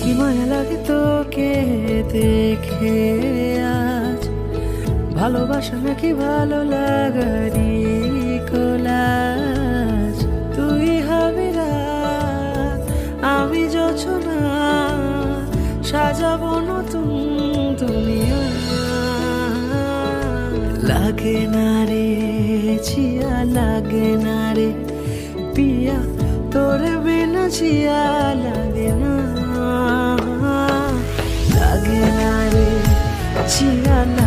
কি মায়া লাগে তোকে দেখে আজ, ভালোবাসা নাকি ভালো লাগারি কোলাজ। তুই হবি রাত, আমি যোছনা, সাজাবো নতুন দুনিয়া। লাগে না রে ছিয়া, লাগে না রে পিয়া, তোর বিনা ছিয়া লাগে না। লাগে না রে ছিয়া।